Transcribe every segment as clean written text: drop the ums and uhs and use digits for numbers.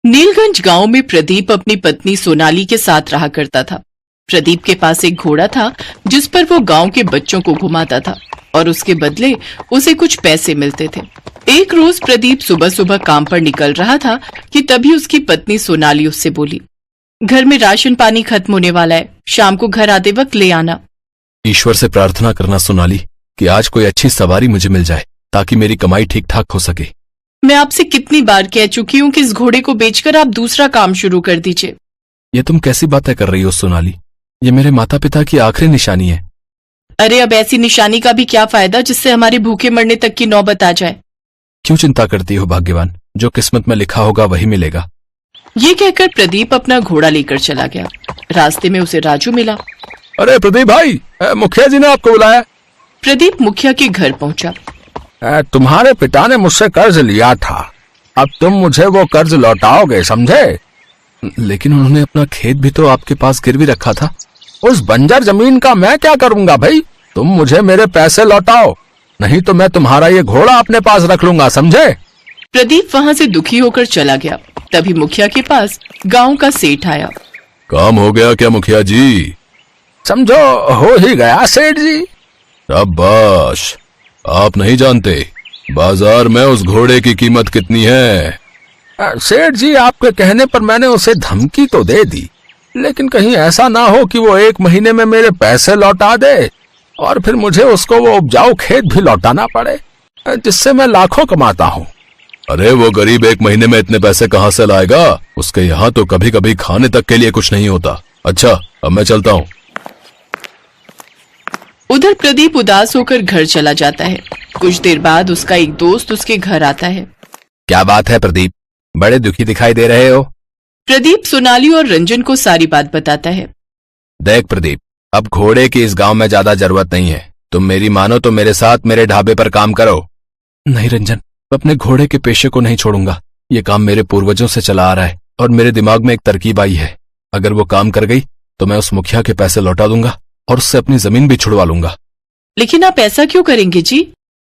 नीलगंज गांव में प्रदीप अपनी पत्नी सोनाली के साथ रहा करता था। प्रदीप के पास एक घोड़ा था जिस पर वो गांव के बच्चों को घुमाता था और उसके बदले उसे कुछ पैसे मिलते थे। एक रोज प्रदीप सुबह सुबह काम पर निकल रहा था कि तभी उसकी पत्नी सोनाली उससे बोली, घर में राशन पानी खत्म होने वाला है, शाम को घर आते वक्त ले आना। ईश्वर से प्रार्थना करना सोनाली कि आज कोई अच्छी सवारी मुझे मिल जाए ताकि मेरी कमाई ठीक ठाक हो सके। मैं आपसे कितनी बार कह चुकी हूँ कि इस घोड़े को बेचकर आप दूसरा काम शुरू कर दीजिए। ये तुम कैसी बातें कर रही हो सोनाली? ये मेरे माता पिता की आखिरी निशानी है। अरे अब ऐसी निशानी का भी क्या फायदा जिससे हमारे भूखे मरने तक की नौबत आ जाए। क्यों चिंता करती हो भाग्यवान, जो किस्मत में लिखा होगा वही मिलेगा। ये कहकर प्रदीप अपना घोड़ा लेकर चला गया। रास्ते में उसे राजू मिला। अरे प्रदीप भाई, मुखिया जी ने आपको बुलाया। प्रदीप मुखिया के घर पहुंचा। तुम्हारे पिता ने मुझसे कर्ज लिया था, अब तुम मुझे वो कर्ज लौटाओगे, समझे? लेकिन उन्होंने अपना खेत भी तो आपके पास गिरवी रखा था। उस बंजर जमीन का मैं क्या करूंगा भाई? तुम मुझे मेरे पैसे लौटाओ, नहीं तो मैं तुम्हारा ये घोड़ा अपने पास रख लूंगा, समझे? प्रदीप वहां से दुखी होकर चला गया। तभी मुखिया के पास गांव का सेठ आया। काम हो गया क्या मुखिया जी? समझो हो ही गया सेठ जी। शाबाश, आप नहीं जानते बाजार में उस घोड़े की कीमत कितनी है? सेठ जी, आपके कहने पर मैंने उसे धमकी तो दे दी, लेकिन कहीं ऐसा ना हो कि वो 1 महीने में मेरे पैसे लौटा दे और फिर मुझे उसको वो उपजाऊ खेत भी लौटाना पड़े जिससे मैं लाखों कमाता हूँ। अरे वो गरीब 1 महीने में इतने पैसे कहाँ से लाएगा? उसके यहाँ तो कभी कभी खाने तक के लिए कुछ नहीं होता। अच्छा, अब मैं चलता हूँ। उधर प्रदीप उदास होकर घर चला जाता है। कुछ देर बाद उसका एक दोस्त उसके घर आता है। क्या बात है प्रदीप, बड़े दुखी दिखाई दे रहे हो? प्रदीप सोनाली और रंजन को सारी बात बताता है। देख प्रदीप, अब घोड़े की इस गांव में ज्यादा जरूरत नहीं है। तुम मेरी मानो तो मेरे साथ मेरे ढाबे पर काम करो। नहीं रंजन, मैं अपने घोड़े के पेशे को नहीं छोड़ूंगा। ये काम मेरे पूर्वजों से चला आ रहा है और मेरे दिमाग में एक तरकीब आई है। अगर वो काम कर गई तो मैं उस मुखिया के पैसे लौटा दूंगा और उससे अपनी जमीन भी छुड़वा लूंगा। लेकिन आप ऐसा क्यों करेंगे जी?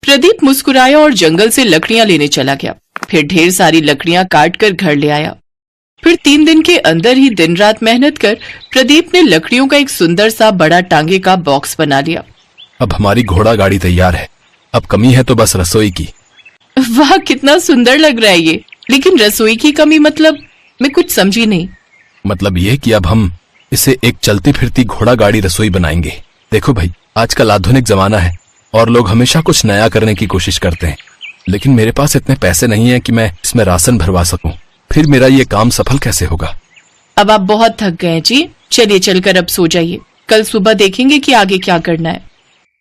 प्रदीप मुस्कुराया और जंगल से लकड़ियां लेने चला गया। फिर ढेर सारी लकड़ियां काट कर घर ले आया। फिर 3 दिन के अंदर ही दिन रात मेहनत कर प्रदीप ने लकड़ियों का एक सुंदर सा बड़ा टांगे का बॉक्स बना लिया। अब हमारी घोड़ा गाड़ी तैयार है। अब कमी है तो बस रसोई की। वाह, कितना सुंदर लग रहा है ये। लेकिन रसोई की कमी मतलब? मैं कुछ समझी नहीं। मतलब ये कि अब हम इसे एक चलती फिरती घोड़ा गाड़ी रसोई बनाएंगे। देखो भाई, आजकल आधुनिक जमाना है और लोग हमेशा कुछ नया करने की कोशिश करते हैं, लेकिन मेरे पास इतने पैसे नहीं है कि मैं इसमें राशन भरवा सकूं। फिर मेरा ये काम सफल कैसे होगा? अब आप बहुत थक गए हैं जी, चलिए चलकर अब सो जाइए। कल सुबह देखेंगे कि आगे क्या करना है।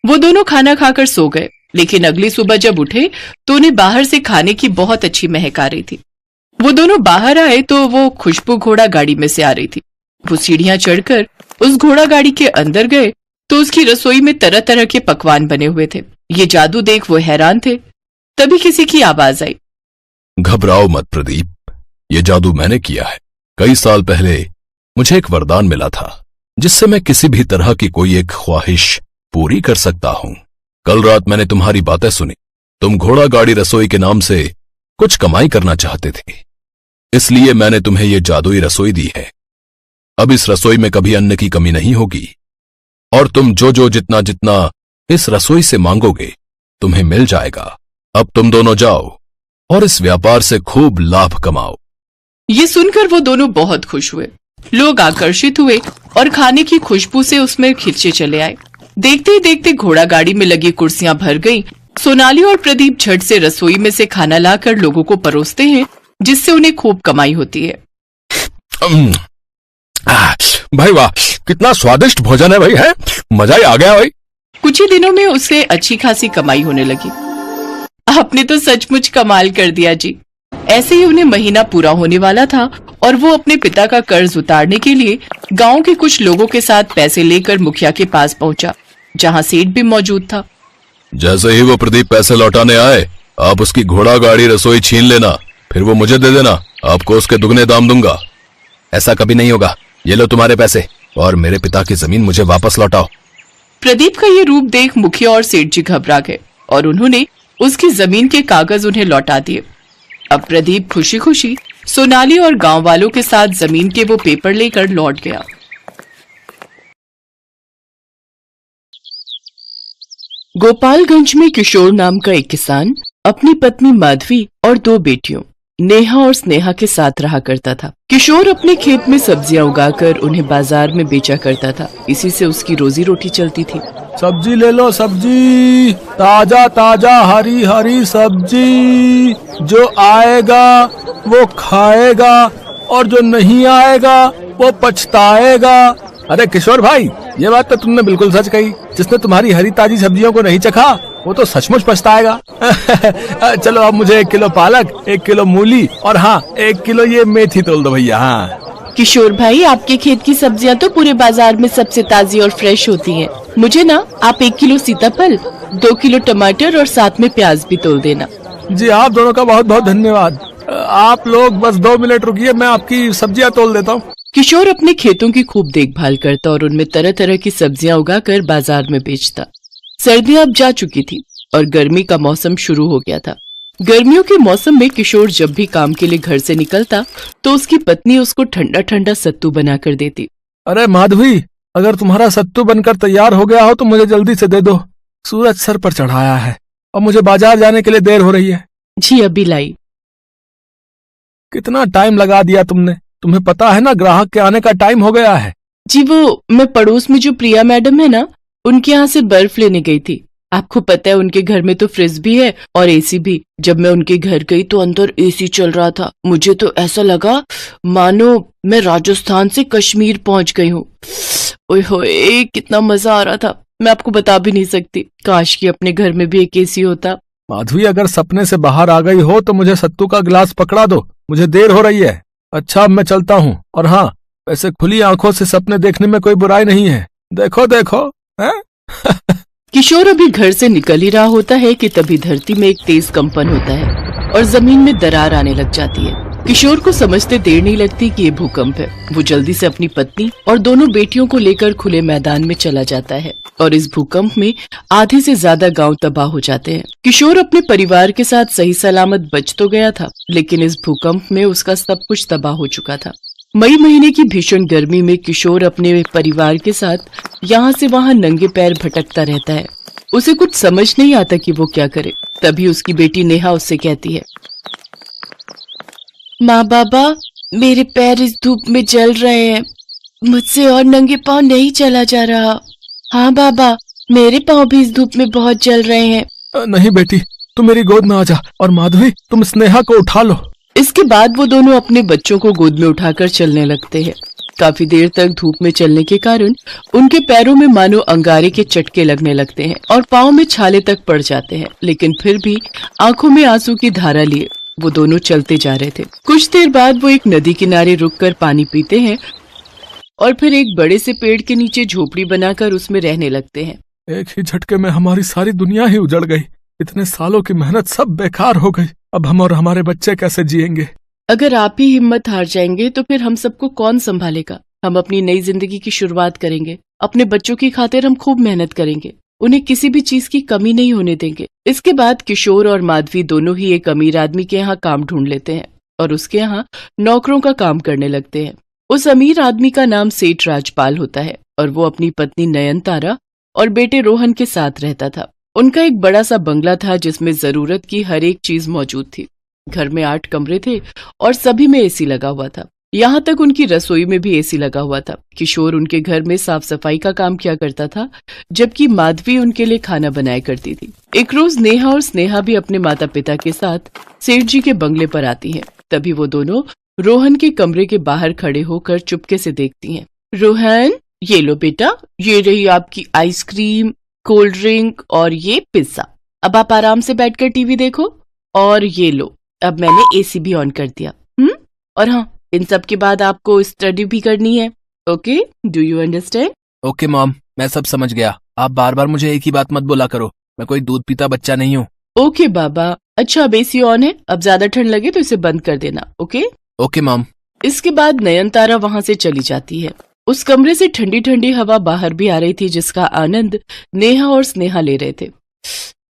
वो दोनों खाना खाकर सो गए, लेकिन अगली सुबह जब उठे तो उन्हें बाहर से खाने की बहुत अच्छी महक आ रही थी। वो दोनों बाहर आए तो वो खुशबू घोड़ा गाड़ी में से आ रही थी। वो सीढ़ियां चढ़कर उस घोड़ा गाड़ी के अंदर गए तो उसकी रसोई में तरह तरह के पकवान बने हुए थे। ये जादू देख वो हैरान थे। तभी किसी की आवाज आई। घबराओ मत प्रदीप, ये जादू मैंने किया है। कई साल पहले मुझे एक वरदान मिला था जिससे मैं किसी भी तरह की कोई एक ख्वाहिश पूरी कर सकता हूँ। कल रात मैंने तुम्हारी बातें सुनी। तुम घोड़ा गाड़ी रसोई के नाम से कुछ कमाई करना चाहते थे, इसलिए मैंने तुम्हें ये जादुई रसोई दी है। अब इस रसोई में कभी अन्न की कमी नहीं होगी और तुम जो जितना जितना इस रसोई से मांगोगे तुम्हें मिल जाएगा। अब तुम दोनों जाओ और इस व्यापार से खूब लाभ कमाओ। ये सुनकर वो दोनों बहुत खुश हुए। लोग आकर्षित हुए और खाने की खुशबू से उसमें खिंचे चले आए। देखते ही देखते घोड़ा गाड़ी में लगी कुर्सियां भर गईं। सोनाली और प्रदीप झट से रसोई में से खाना लाकर लोगों को परोसते हैं, जिससे उन्हें खूब कमाई होती है। भाई वाह, कितना स्वादिष्ट भोजन है भाई, है मजा ही आ गया भाई। कुछ ही दिनों में उसे अच्छी खासी कमाई होने लगी। आपने तो सचमुच कमाल कर दिया जी। ऐसे ही उन्हें महीना पूरा होने वाला था और वो अपने पिता का कर्ज उतारने के लिए गांव के कुछ लोगों के साथ पैसे लेकर मुखिया के पास पहुंचा, जहां सेठ भी मौजूद था। जैसे ही वो प्रदीप पैसे लौटाने आए, आप उसकी घोड़ा गाड़ी रसोई छीन लेना, फिर वो मुझे दे देना। आपको उसके दुगने दाम दूंगा। ऐसा कभी नहीं होगा। ये लो तुम्हारे पैसे और मेरे पिता की जमीन मुझे वापस लौटाओ। प्रदीप का ये रूप देख मुखिया और सेठ जी घबरा गए और उन्होंने उसकी जमीन के कागज उन्हें लौटा दिए। अब प्रदीप खुशी खुशी सोनाली और गांव वालों के साथ जमीन के वो पेपर लेकर लौट गया। गोपालगंज में किशोर नाम का एक किसान अपनी पत्नी माधवी और 2 बेटियों नेहा और स्नेहा के साथ रहा करता था। किशोर अपने खेत में सब्जियां उगाकर उन्हें बाजार में बेचा करता था। इसी से उसकी रोजी रोटी चलती थी। सब्जी ले लो सब्जी, ताजा ताजा हरी हरी सब्जी। जो आएगा वो खाएगा और जो नहीं आएगा वो पछताएगा। अरे किशोर भाई, ये बात तो तुमने बिल्कुल सच कही। जिसने तुम्हारी हरी ताजी सब्जियों को नहीं चखा वो तो सचमुच पछताएगा। चलो अब मुझे 1 किलो पालक, 1 किलो मूली और हाँ 1 किलो ये मेथी तोल दो भैया। हाँ किशोर भाई, आपके खेत की सब्जियां तो पूरे बाजार में सबसे ताजी और फ्रेश होती हैं। मुझे ना आप 1 किलो सीताफल, 2 किलो टमाटर और साथ में प्याज भी तोल देना। जी, आप दोनों का बहुत बहुत धन्यवाद। आप लोग बस 2 मिनट रुकिए, मैं आपकी सब्जियां तोल देता हूँ। किशोर अपने खेतों की खूब देखभाल करता और उनमें तरह तरह की सब्जियां उगाकर बाजार में बेचता। सर्दियां अब जा चुकी थी और गर्मी का मौसम शुरू हो गया था। गर्मियों के मौसम में किशोर जब भी काम के लिए घर से निकलता तो उसकी पत्नी उसको ठंडा ठंडा सत्तू बना कर देती। अरे माधवी, अगर तुम्हारा सत्तू बनकर तैयार हो गया हो तो मुझे जल्दी से दे दो। सूरज सर पर चढ़ाया है और मुझे बाजार जाने के लिए देर हो रही है। जी अभी लाई। कितना टाइम लगा दिया तुमने। तुम्हें पता है ना, ग्राहक के आने का टाइम हो गया है। जी वो मैं पड़ोस में जो प्रिया मैडम है ना, उनके यहाँ से बर्फ लेने गई थी। आपको पता है उनके घर में तो फ्रिज भी है और एसी भी। जब मैं उनके घर गई तो अंदर एसी चल रहा था। मुझे तो ऐसा लगा मानो मैं राजस्थान से कश्मीर पहुंच गई हूँ। ओए होए, कितना मजा आ रहा था, मैं आपको बता भी नहीं सकती। काश कि अपने घर में भी एक एसी होता। माधवी, अगर सपने से बाहर आ गई हो तो मुझे सत्तू का गिलास पकड़ा दो, मुझे देर हो रही है। अच्छा, अब मैं चलता हूँ। और हाँ, वैसे खुली आंखों से सपने देखने में कोई बुराई नहीं है। देखो देखो है? किशोर अभी घर से निकल ही रहा होता है कि तभी धरती में एक तेज कंपन होता है और जमीन में दरार आने लग जाती है। किशोर को समझते देर नहीं लगती कि ये भूकंप है। वो जल्दी से अपनी पत्नी और दोनों बेटियों को लेकर खुले मैदान में चला जाता है और इस भूकंप में आधे से ज्यादा गांव तबाह हो जाते हैं। किशोर अपने परिवार के साथ सही सलामत बच तो गया था, लेकिन इस भूकंप में उसका सब कुछ तबाह हो चुका था। मई महीने की भीषण गर्मी में किशोर अपने परिवार के साथ यहाँ से वहाँ नंगे पैर भटकता रहता है। उसे कुछ समझ नहीं आता कि वो क्या करे। तभी उसकी बेटी नेहा उससे कहती है, माँ बाबा, मेरे पैर इस धूप में जल रहे हैं, मुझसे और नंगे पांव नहीं चला जा रहा। हाँ बाबा, मेरे पांव भी इस धूप में बहुत जल रहे हैं। नहीं बेटी, तुम मेरी गोद में आ जा और माधवी, तुम स्नेहा को उठा लो। इसके बाद वो दोनों अपने बच्चों को गोद में उठाकर चलने लगते हैं। काफी देर तक धूप में चलने के कारण उनके पैरों में मानो अंगारे के चटके लगने लगते हैं और पाँव में छाले तक पड़ जाते हैं, लेकिन फिर भी आंखों में आंसू की धारा लिए वो दोनों चलते जा रहे थे। कुछ देर बाद वो एक नदी किनारे रुककर पानी पीते हैं और फिर एक बड़े से पेड़ के नीचे झोपड़ी बनाकर उसमें रहने लगते हैं। एक ही झटके में हमारी सारी दुनिया ही उजड़ गई। इतने सालों की मेहनत सब बेकार हो गई। अब हम और हमारे बच्चे कैसे जिएंगे? अगर आप ही हिम्मत हार जाएंगे तो फिर हम सबको कौन संभालेगा? हम अपनी नई जिंदगी की शुरुआत करेंगे। अपने बच्चों की खातिर हम खूब मेहनत करेंगे। उन्हें किसी भी चीज की कमी नहीं होने देंगे। इसके बाद किशोर और माधवी दोनों ही एक अमीर आदमी के यहाँ काम ढूंढ लेते हैं और उसके यहाँ नौकरों का काम करने लगते हैं। उस अमीर आदमी का नाम सेठ राजपाल होता है और वो अपनी पत्नी नयनतारा और बेटे रोहन के साथ रहता था। उनका एक बड़ा सा बंगला था जिसमें जरूरत की हर एक चीज मौजूद थी। घर में 8 कमरे थे और सभी में एसी लगा हुआ था। यहाँ तक उनकी रसोई में भी एसी लगा हुआ था। किशोर उनके घर में साफ सफाई का काम किया करता था, जबकि माधवी उनके लिए खाना बनाया करती थी। एक रोज नेहा और स्नेहा भी अपने माता पिता के साथ सेठ जी के बंगले पर आती हैं। तभी वो दोनों रोहन के कमरे के बाहर खड़े होकर चुपके से देखती हैं। रोहन, ये लो बेटा, ये रही आपकी आइसक्रीम, कोल्ड ड्रिंक और ये पिज्जा। अब आप आराम से बैठकर टीवी देखो। और ये लो, अब मैंने एसी भी ऑन कर दिया। और हाँ, इन सब के बाद आपको स्टडी भी करनी है। Okay, do you understand? Okay mom, मैं सब समझ गया। आप बार बार मुझे एक ही बात मत बोला करो। मैं कोई दूध पीता बच्चा नहीं हूँ। ओके बाबा। अच्छा, अब एसी ऑन है, अब ज्यादा ठंड लगे तो इसे बंद कर देना। Okay okay mom. इसके बाद नयनतारा वहाँ से चली जाती है। उस कमरे से ठंडी ठंडी हवा बाहर भी आ रही थी, जिसका आनंद नेहा और स्नेहा ले रहे थे।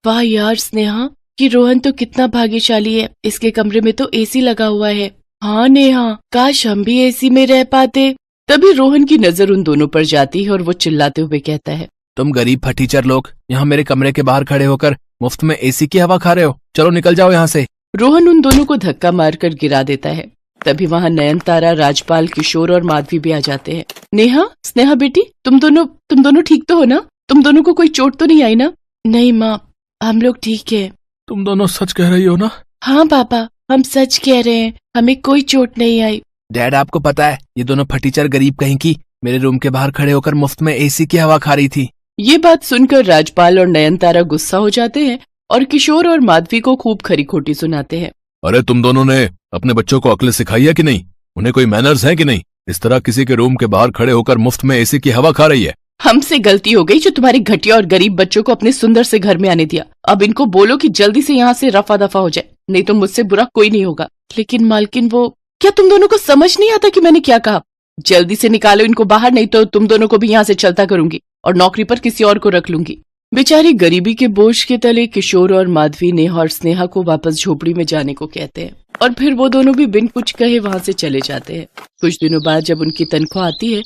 वाह यार स्नेहा, कि रोहन तो कितना भाग्यशाली है, इसके कमरे में तो एसी लगा हुआ है। हाँ नेहा, काश हम भी एसी में रह पाते। तभी रोहन की नजर उन दोनों पर जाती है और वो चिल्लाते हुए कहता है, तुम गरीब फटीचर लोग यहाँ मेरे कमरे के बाहर खड़े होकर मुफ्त में एसी की हवा खा रहे हो। चलो निकल जाओ यहाँ से। रोहन उन दोनों को धक्का मारकर गिरा देता है। तभी वहाँ नयनतारा, राजपाल, किशोर और माधवी भी आ जाते हैं। नेहा, स्नेहा बेटी, तुम दोनों ठीक तो हो ना? तुम दोनों को कोई चोट तो नहीं आई ना? नहीं माँ, हम लोग ठीक है। तुम दोनों सच कह रही हो ना? हाँ पापा, हम सच कह रहे हैं, हमें कोई चोट नहीं आई। डैड, आपको पता है ये दोनों फटीचर गरीब कहीं की मेरे रूम के बाहर खड़े होकर मुफ्त में एसी की हवा खा रही थी। ये बात सुनकर राजपाल और नयनतारा गुस्सा हो जाते हैं और किशोर और माधवी को खूब खरी खोटी सुनाते हैं। अरे तुम दोनों ने अपने बच्चों को अक्ल सिखाई है कि नहीं? उन्हें कोई मैनर्स है कि नहीं? इस तरह किसी के रूम के बाहर खड़े होकर मुफ्त में एसी की हवा खा रही है। हमसे गलती हो गई जो तुम्हारे घटिया और गरीब बच्चों को अपने सुंदर से घर में आने दिया। अब इनको बोलो कि जल्दी से यहाँ से रफा दफा हो जाए, नहीं तो मुझसे बुरा कोई नहीं होगा। लेकिन मालकिन, वो क्या तुम दोनों को समझ नहीं आता कि मैंने क्या कहा? जल्दी से निकालो इनको बाहर, नहीं तो तुम दोनों को भी यहाँ से चलता करूंगी और नौकरी पर किसी और को रख लूंगी। बेचारी गरीबी के बोझ के तले किशोर और माधवी नेहा और स्नेहा को वापस झोपड़ी में जाने को कहते हैं और फिर वो दोनों भी बिन कुछ कहे वहां से चले जाते हैं। कुछ दिनों बाद जब उनकी तनख्वाह आती है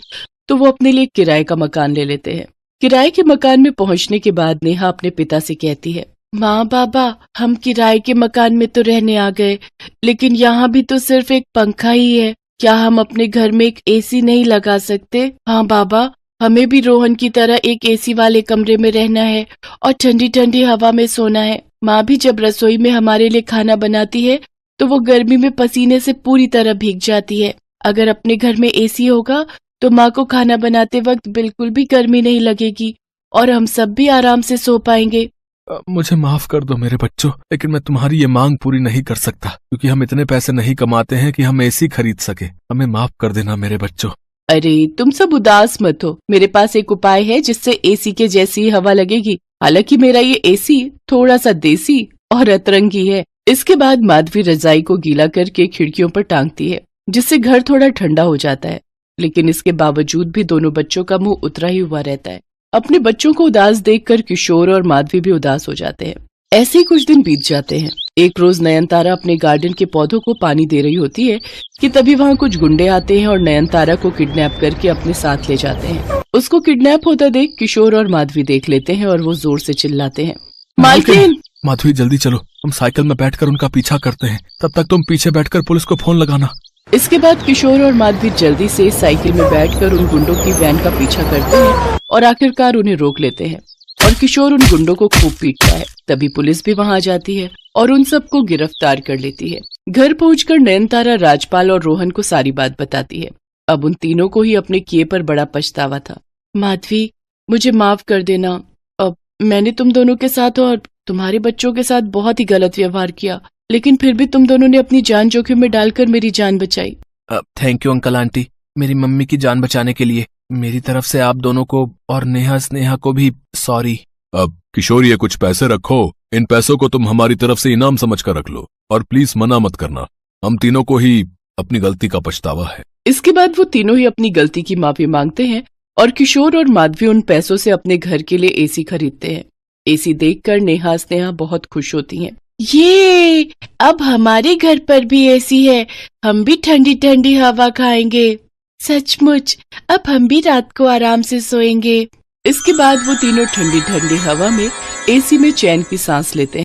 तो वो अपने लिए किराए का मकान ले लेते हैं। किराए के मकान में पहुंचने के बाद नेहा अपने पिता से कहती है, माँ बाबा, हम किराए के मकान में तो रहने आ गए, लेकिन यहाँ भी तो सिर्फ एक पंखा ही है। क्या हम अपने घर में एक एसी नहीं लगा सकते? हाँ बाबा, हमें भी रोहन की तरह एक एसी वाले कमरे में रहना है और ठंडी ठंडी हवा में सोना है। माँ भी जब रसोई में हमारे लिए खाना बनाती है तो वो गर्मी में पसीने से पूरी तरह भीग जाती है। अगर अपने घर में एसी होगा तो माँ को खाना बनाते वक्त बिल्कुल भी गर्मी नहीं लगेगी और हम सब भी आराम से सो पाएंगे। मुझे माफ कर दो मेरे बच्चों, लेकिन मैं तुम्हारी ये मांग पूरी नहीं कर सकता क्योंकि हम इतने पैसे नहीं कमाते हैं कि हम एसी खरीद सके। हमें माफ कर देना मेरे बच्चों। अरे तुम सब उदास मत हो, मेरे पास एक उपाय है जिससे एसी के जैसी ही हवा लगेगी। हालांकि मेरा ये एसी थोड़ा सा देसी और अतरंगी है। इसके बाद माधवी रजाई को गीला करके खिड़कियों पर टांगती है जिससे घर थोड़ा ठंडा हो जाता है। लेकिन इसके बावजूद भी दोनों बच्चों का मुंह उतरा ही हुआ रहता है। अपने बच्चों को उदास देखकर किशोर और माधवी भी उदास हो जाते हैं। ऐसे ही कुछ दिन बीत जाते हैं। एक रोज नयनतारा अपने गार्डन के पौधों को पानी दे रही होती है कि तभी वहाँ कुछ गुंडे आते हैं और नयनतारा को किडनैप करके अपने साथ ले जाते हैं। उसको किडनैप होता देख किशोर और माधवी देख लेते हैं और वो जोर से चिल्लाते हैं, मालकिन! माधवी जल्दी चलो, हम साइकिल में बैठकर उनका पीछा करते हैं। तब तक तुम पीछे बैठकर पुलिस को फोन लगाना। इसके बाद किशोर और माधवी जल्दी से साइकिल में बैठकर उन गुंडों की वैन का पीछा करते हैं और आखिरकार उन्हें रोक लेते हैं और किशोर उन गुंडों को खूब पीटता है। तभी पुलिस भी वहां आ जाती है और उन सबको गिरफ्तार कर लेती है। घर पहुंचकर नयनतारा राजपाल और रोहन को सारी बात बताती है। अब उन तीनों को ही अपने किए पर बड़ा पछतावा था। माधवी, मुझे माफ कर देना। अब मैंने तुम दोनों के साथ और तुम्हारे बच्चों के साथ बहुत ही गलत व्यवहार किया, लेकिन फिर भी तुम दोनों ने अपनी जान जोखिम में डालकर मेरी जान बचाई। थैंक यू अंकल आंटी, मेरी मम्मी की जान बचाने के लिए। मेरी तरफ से आप दोनों को और नेहा स्नेहा को भी सॉरी। अब किशोर, ये कुछ पैसे रखो, इन पैसों को तुम हमारी तरफ से इनाम समझ कर रख लो और प्लीज मना मत करना। हम तीनों को ही अपनी गलती का पछतावा है। इसके बाद वो तीनों ही अपनी गलती की माफी मांगते हैं और किशोर और माधवी उन पैसों से अपने घर के लिए एसी खरीदते हैं। एसी देखकर नेहा स्नेहा बहुत खुश होती हैं। ये अब हमारे घर पर भी एसी है, हम भी ठंडी ठंडी हवा खाएंगे। सचमुच, अब हम भी रात को आराम से सोएंगे। इसके बाद वो तीनों ठंडी ठंडी हवा में एसी में चैन की सांस लेते हैं।